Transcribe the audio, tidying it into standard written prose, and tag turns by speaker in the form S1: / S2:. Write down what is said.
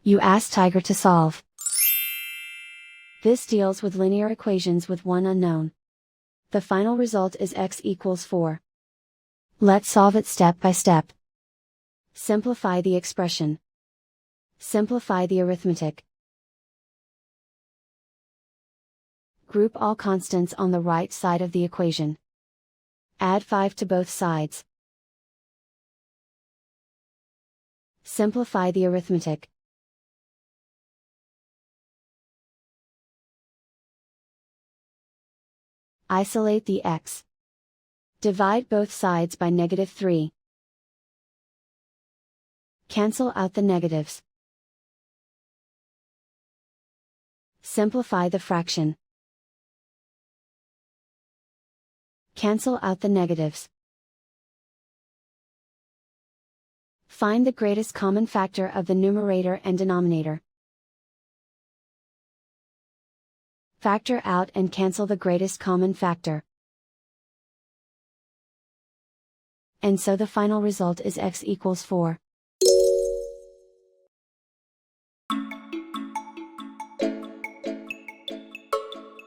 S1: You ask Tiger to solve. This deals with linear equations with one unknown. The final result is x equals 4. Let's solve it step by step. Simplify the expression. Simplify the arithmetic. Group all constants on the right side of the equation. Add 5 to both sides. Simplify the arithmetic. Isolate the x. Divide both sides by -3. Cancel out the negatives. Simplify the fraction. Cancel out the negatives. Find the greatest common factor of the numerator and denominator. Factor out and cancel the greatest common factor. And so the final result is x equals 4.